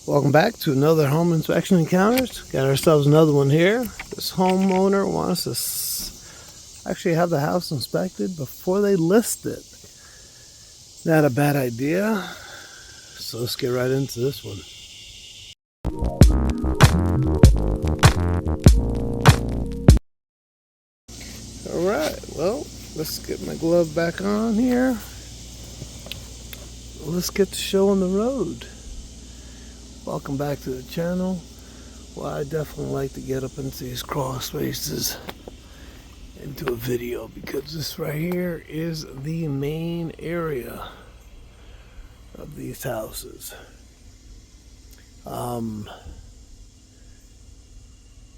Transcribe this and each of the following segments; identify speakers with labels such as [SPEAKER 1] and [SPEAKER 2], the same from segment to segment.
[SPEAKER 1] Welcome back to another home inspection encounters. Got ourselves another one here. This homeowner wants to actually have the house inspected before they list it. Not a bad idea. So let's get right into this one. Alright, well, let's get my glove back on here. Let's get the show on the road. Welcome back to the channel. Well, I definitely like to get up into these crawl spaces and do a video because this right here is the main area of these houses. Don't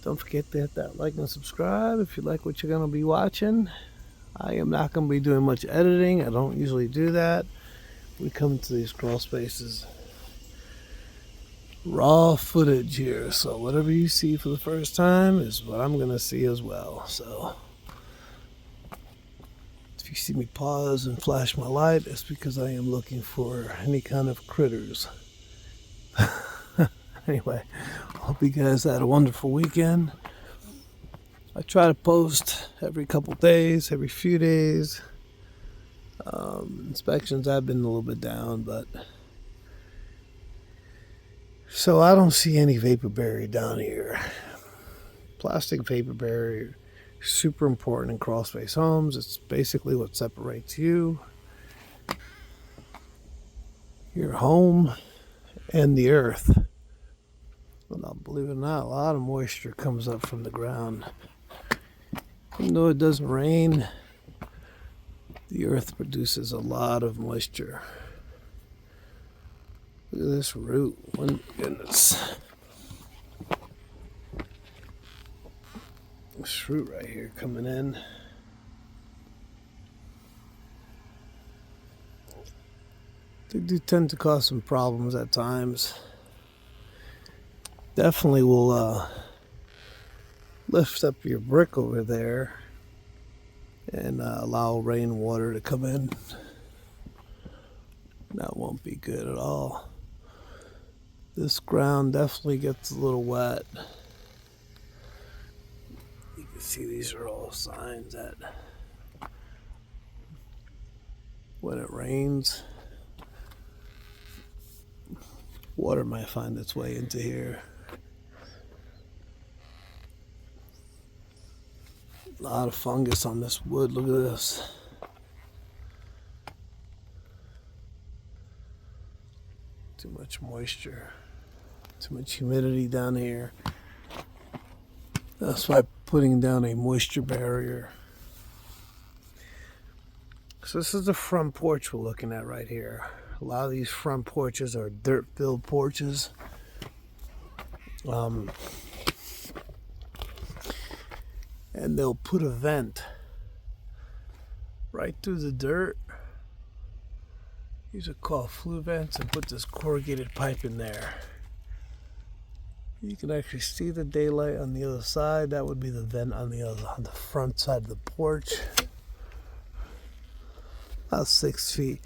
[SPEAKER 1] forget to hit that like and subscribe if you like what you're going to be watching. I am not going to be doing much editing. I don't usually do that. We come to these crawl spaces raw footage here, so whatever you see for the first time is what I'm gonna see as well. So if you see me pause and flash my light, it's because I am looking for any kind of critters. Anyway, hope you guys had a wonderful weekend. I try to post every couple days, every few days. Inspections have been a little bit down, but so I don't see any vapor barrier down here. Plastic vapor barrier, super important in crawl space homes. It's basically what separates you, your home, and the earth. Well, believe it or not, a lot of moisture comes up from the ground. Even though it doesn't rain, the earth produces a lot of moisture. Look at this root. My goodness. This root right here coming in. They do tend to cause some problems at times. Definitely will lift up your brick over there and allow rainwater to come in. That won't be good at all. This ground definitely gets a little wet. You can see these are all signs that when it rains, water might find its way into here. A lot of fungus on this wood. Look at this. Too much moisture. Too much humidity down here. That's why putting down a moisture barrier. So this is the front porch we're looking at right here. A lot of these front porches are dirt-filled porches. And they'll put a vent right through the dirt. These are called flue vents, and put this corrugated pipe in there. You can actually see the daylight on the other side. That would be the vent on the front side of the porch. About 6 feet.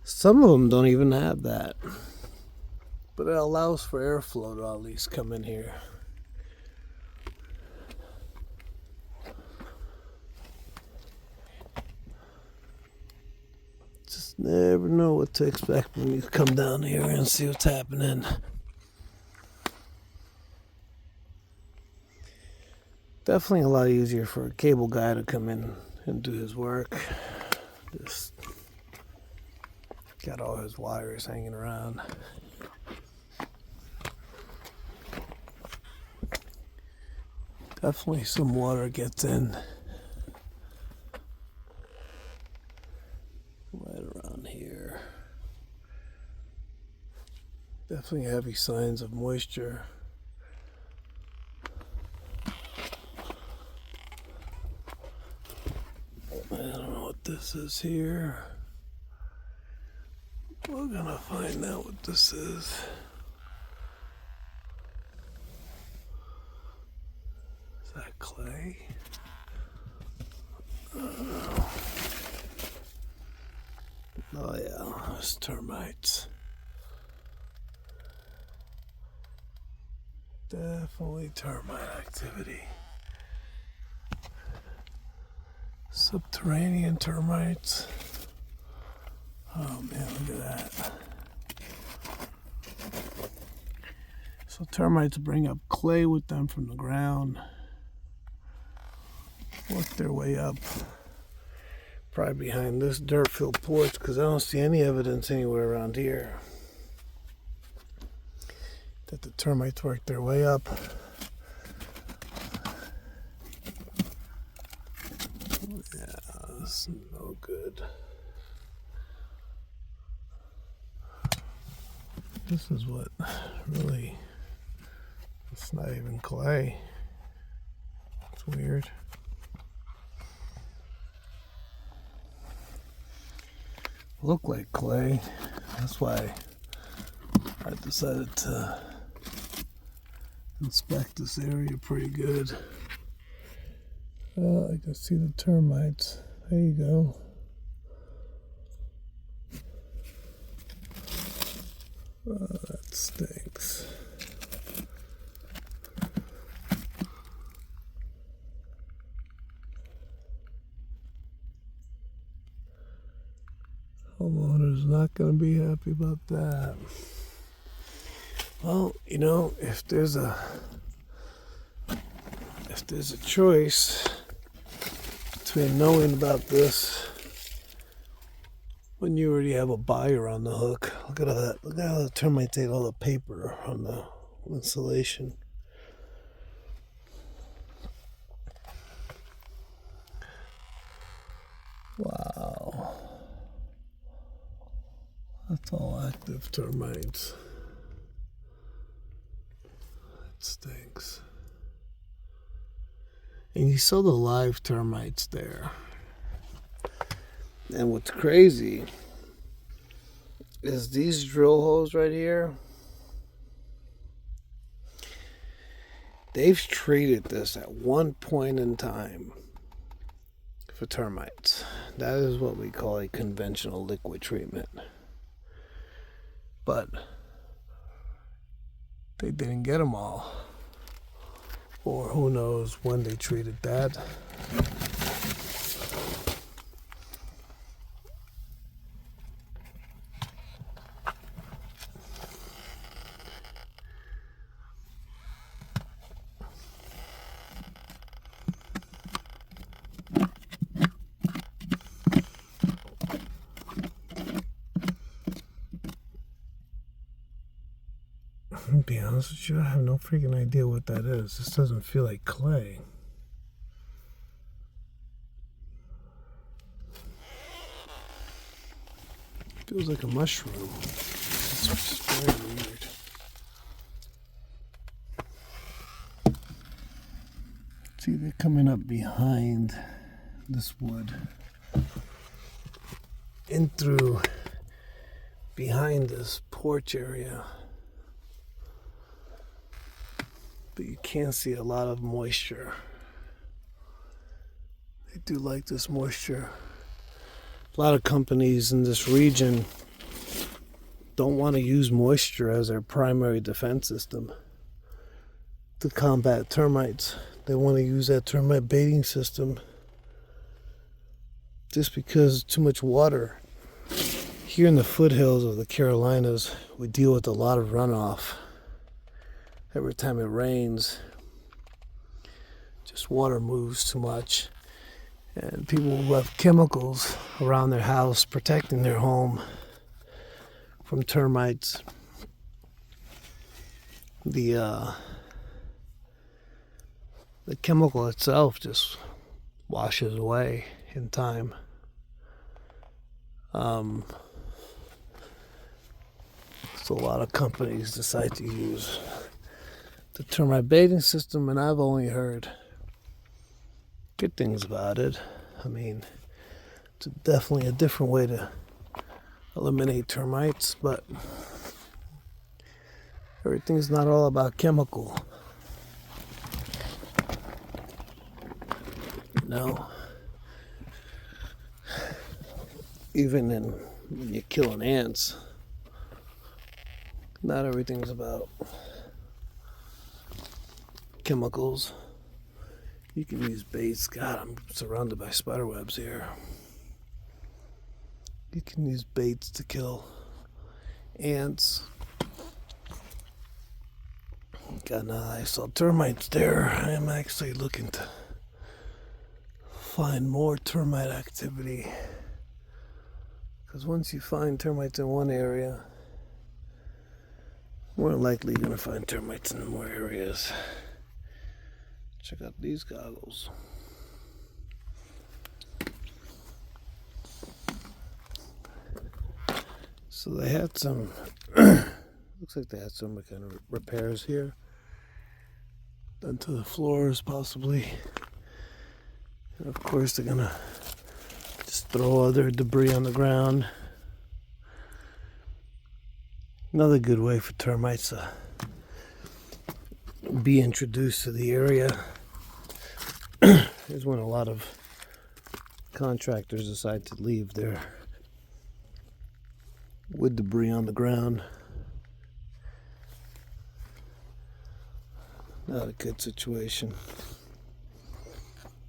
[SPEAKER 1] Some of them don't even have that, but it allows for airflow to at least come in here. Just never know what to expect when you come down here and see what's happening. Definitely a lot easier for a cable guy to come in and do his work. Just got all his wires hanging around. Definitely some water gets in right around here. Definitely heavy signs of moisture. I don't know what this is here. We're gonna find out what this is. Is that clay? Oh yeah, it's termites. Definitely termite activity. Subterranean termites. Oh man, look at that. So termites bring up clay with them from the ground, work their way up, probably behind this dirt-filled porch, because I don't see any evidence anywhere around here that the termites work their way up. Yeah, this is no good. This is what really, it's not even clay. It's weird. Look like clay. That's why I decided to inspect this area pretty good. Oh, I can see the termites. There you go. Oh, that stinks. Homeowner's not going to be happy about that. Well, you know, if there's a choice between knowing about this when you already have a buyer on the hook. Look at that. Look at how the termites ate all the paper on the insulation. Wow. That's all active termites. It stinks. And you saw the live termites there. And what's crazy is these drill holes right here, they've treated this at one point in time for termites. That is what we call a conventional liquid treatment. But they didn't get them all. Or who knows when they treated that. To be honest with you, I have no freaking idea what that is. This doesn't feel like clay. Feels like a mushroom. It's just very weird. See, they're coming up behind this wood. In through behind this porch area. But you can see a lot of moisture. They do like this moisture. A lot of companies in this region don't want to use moisture as their primary defense system to combat termites. They want to use that termite baiting system just because too much water. Here in the foothills of the Carolinas, we deal with a lot of runoff. Every time it rains, just water moves too much. And people left chemicals around their house protecting their home from termites. The chemical itself just washes away in time. So a lot of companies decide to use the termite baiting system, and I've only heard good things about it. I mean, it's definitely a different way to eliminate termites, but everything's not all about chemical. You know, even when you're killing ants, not everything's about chemicals. You can use baits. God, I'm surrounded by spider webs here. You can use baits to kill ants. God, now I saw termites there. I am actually looking to find more termite activity. Because once you find termites in one area, more likely you're going to find termites in more areas. Check out these goggles. So they had some, looks like they had some kind of repairs here done to the floors possibly. And of course they're gonna just throw other debris on the ground. Another good way for termites to be introduced to the area is when a lot of contractors decide to leave their wood debris on the ground. Not a good situation.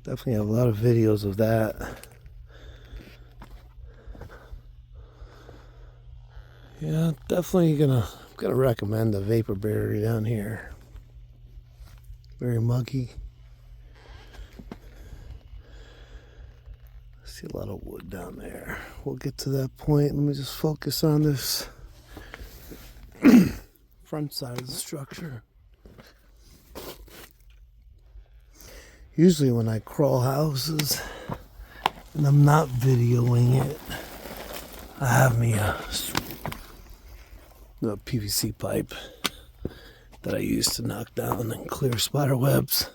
[SPEAKER 1] Definitely have a lot of videos of that. Yeah, definitely gonna recommend the vapor barrier down here. Very muggy. I see a lot of wood down there. We'll get to that point. Let me just focus on this front side of the structure. Usually when I crawl houses and I'm not videoing it, I have me a PVC pipe that I use to knock down and clear spider webs.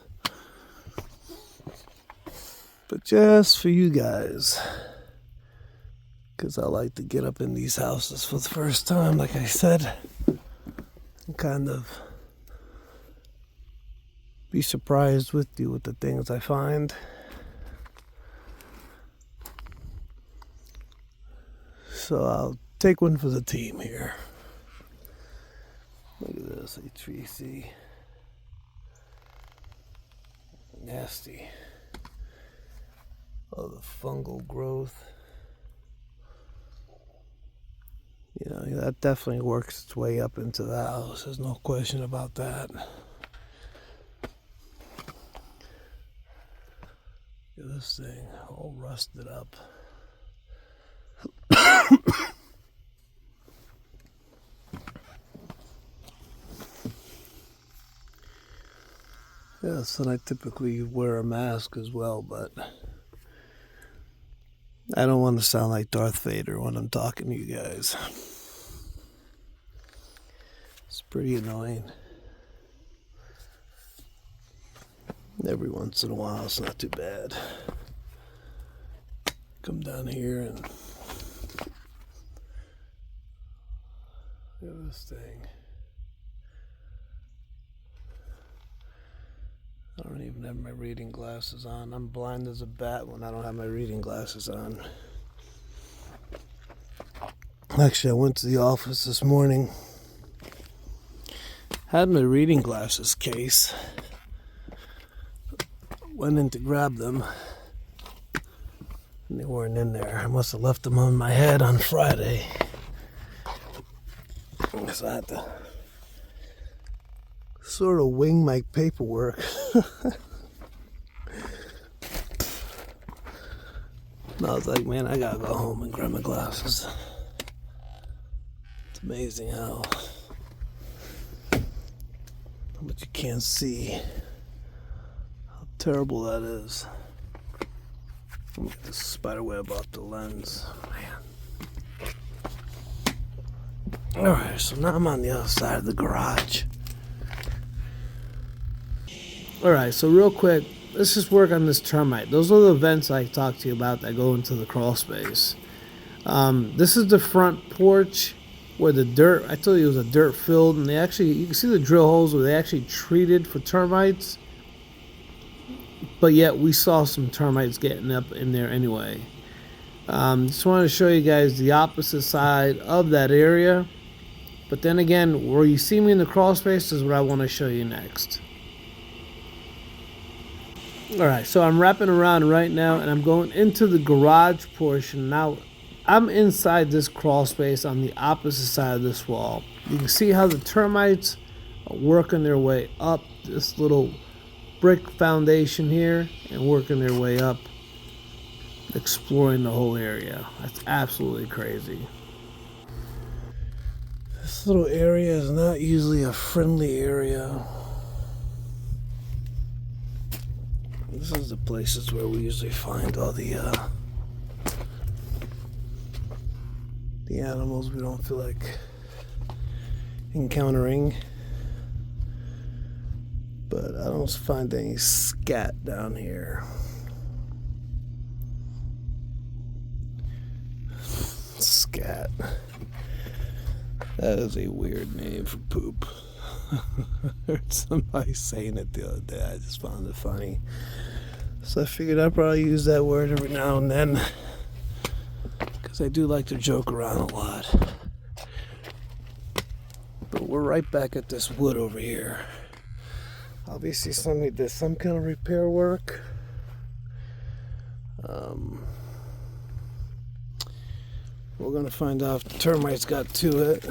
[SPEAKER 1] But just for you guys, because I like to get up in these houses for the first time, like I said, and kind of be surprised with you with the things I find. So I'll take one for the team here. Look at this, HVAC. Nasty. Oh, the fungal growth. You know, that definitely works its way up into the house. There's no question about that. Look at this thing, all rusted up. Yes, and I typically wear a mask as well, but I don't want to sound like Darth Vader when I'm talking to you guys. It's pretty annoying. Every once in a while, it's not too bad. Come down here and look at this thing. I don't even have my reading glasses on. I'm blind as a bat when I don't have my reading glasses on. Actually, I went to the office this morning. Had my reading glasses case. Went in to grab them. And they weren't in there. I must have left them on my head on Friday. So I had to sort of wing my paperwork. And I was like, man, I gotta go home and grab my glasses. It's amazing how much you can't see. How terrible that is. Let me get this spider web off the lens. Man. Alright, so now I'm on the other side of the garage. Alright, so real quick, let's just work on this termite. Those are the vents I talked to you about that go into the crawl space. This is the front porch where the dirt, I told you it was a dirt field, and they actually, you can see the drill holes where they actually treated for termites. But yet we saw some termites getting up in there anyway. Just wanted to show you guys the opposite side of that area. But then again, where you see me in the crawl space is what I want to show you next. Alright, so I'm wrapping around right now and I'm going into the garage portion. Now, I'm inside this crawl space on the opposite side of this wall. You can see how the termites are working their way up this little brick foundation here and working their way up, exploring the whole area. That's absolutely crazy. This little area is not usually a friendly area. This is the places where we usually find all the animals we don't feel like encountering. But I don't find any scat down here. Scat. That is a weird name for poop. I heard somebody saying it the other day. I just found it funny. So I figured I'd probably use that word every now and then, because I do like to joke around a lot. But we're right back at this wood over here. Obviously somebody did some kind of repair work. We're going to find out if the termites got to it.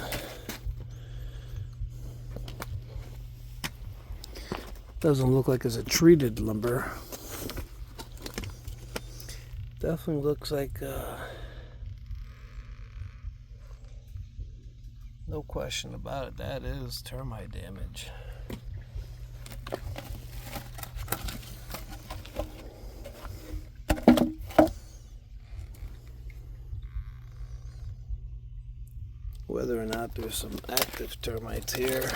[SPEAKER 1] Doesn't look like it's a treated lumber. Definitely looks like, no question about it, that is termite damage. Whether or not there's some active termites here.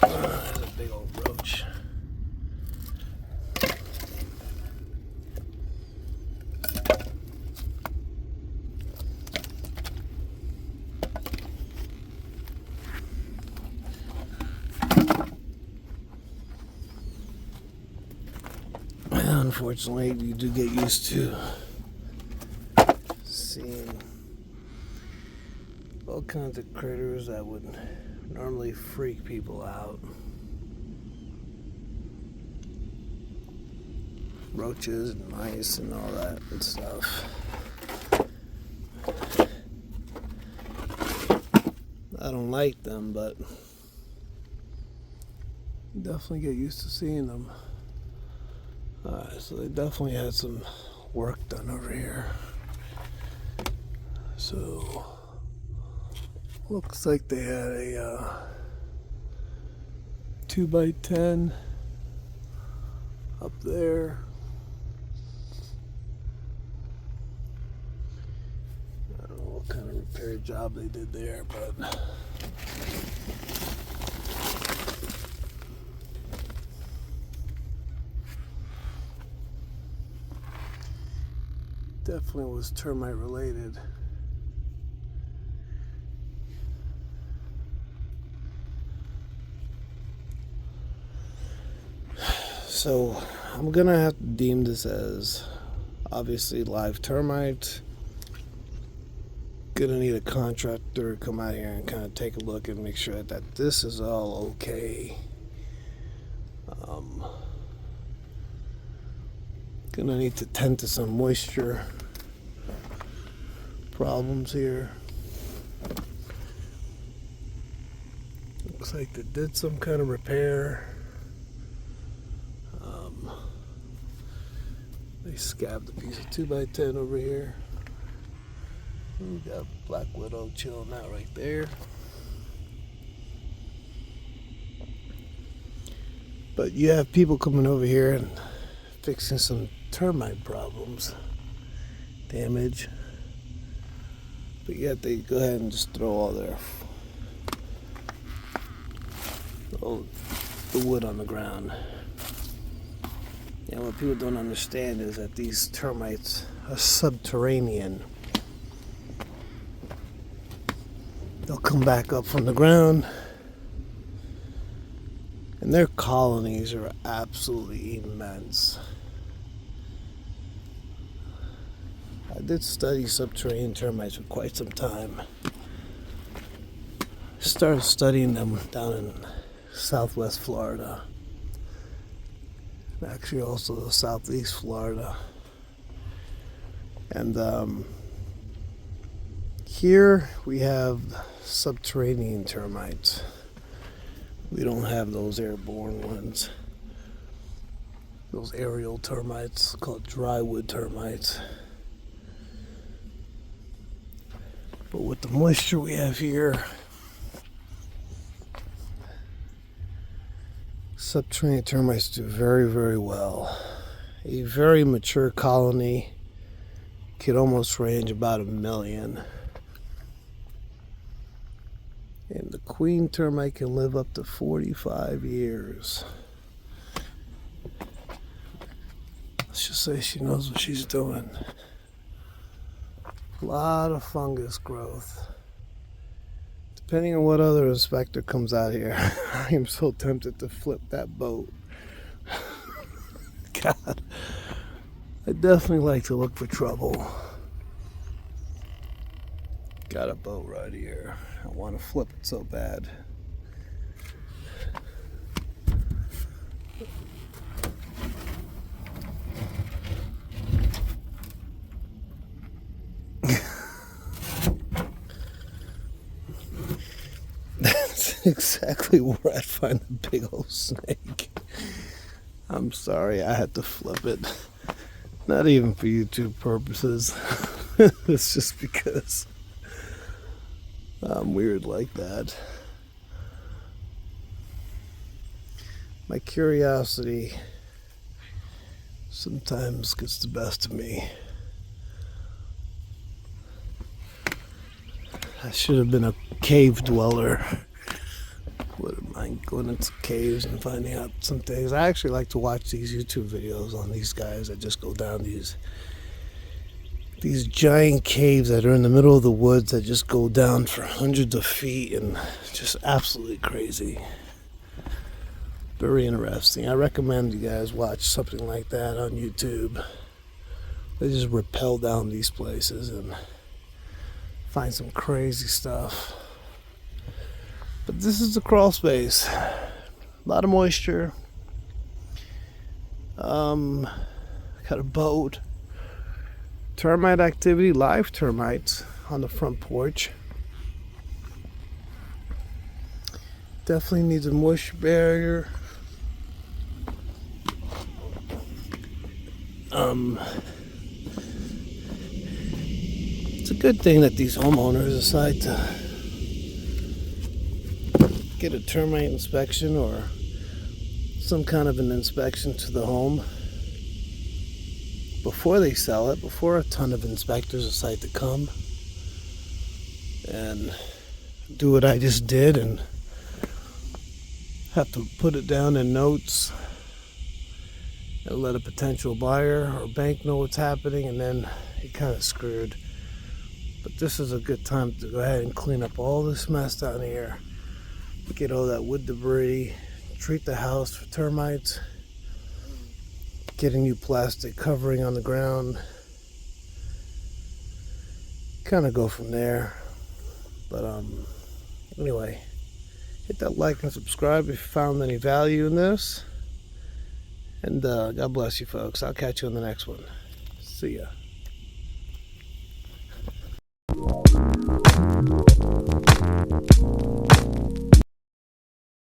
[SPEAKER 1] There's a big old roach. Unfortunately, you do get used to seeing all kinds of critters that would normally freak people out. Roaches and mice and all that and stuff. I don't like them, but you definitely get used to seeing them. Alright, so they definitely had some work done over here. So, looks like they had a 2x10 up there. I don't know what kind of repair job they did there, but definitely was termite related. So I'm gonna have to deem this as obviously live termite. Gonna need a contractor to come out here and kind of take a look and make sure that this is all okay. Gonna need to tend to some moisture problems here. Looks like they did some kind of repair. They scabbed a piece of 2x10 over here. We got Black Widow chilling out right there. But you have people coming over here and fixing some termite problems, damage. But yet they go ahead and just throw all the wood on the ground. And what people don't understand is that these termites are subterranean. They'll come back up from the ground, and their colonies are absolutely immense. I did study subterranean termites for quite some time. Started studying them down in Southwest Florida. Actually also Southeast Florida. And here we have subterranean termites. We don't have those airborne ones. Those aerial termites called drywood termites. But with the moisture we have here, subterranean termites do very, very well. A very mature colony could almost range about 1 million. And the queen termite can live up to 45 years. Let's just say she knows what she's doing. A lot of fungus growth. Depending on what other inspector comes out here, I am so tempted to flip that boat. God, I definitely like to look for trouble. Got a boat right here. I want to flip it so bad. That's exactly where I'd find a big old snake. I'm sorry, I had to flip it. Not even for YouTube purposes. It's just because I'm weird like that. My curiosity sometimes gets the best of me. I should have been a cave dweller. Wouldn't mind going into caves and finding out some things. I actually like to watch these YouTube videos on these guys that just go down these giant caves that are in the middle of the woods that just go down for hundreds of feet and just absolutely crazy. Very interesting. I recommend you guys watch something like that on YouTube. They just rappel down these places and find some crazy stuff. But this is the crawl space. A lot of moisture. Got a boat. Termite activity, live termites on the front porch. Definitely needs a moisture barrier. It's a good thing that these homeowners decide to get a termite inspection or some kind of an inspection to the home before they sell it, before a ton of inspectors decide to come and do what I just did and have to put it down in notes and let a potential buyer or bank know what's happening, and then you're kind of screwed. But this is a good time to go ahead and clean up all this mess down here. Get all that wood debris, treat the house for termites, get a new plastic covering on the ground, kind of go from there. But anyway, hit that like and subscribe if you found any value in this. And God bless you folks. I'll catch you on the next one. See ya.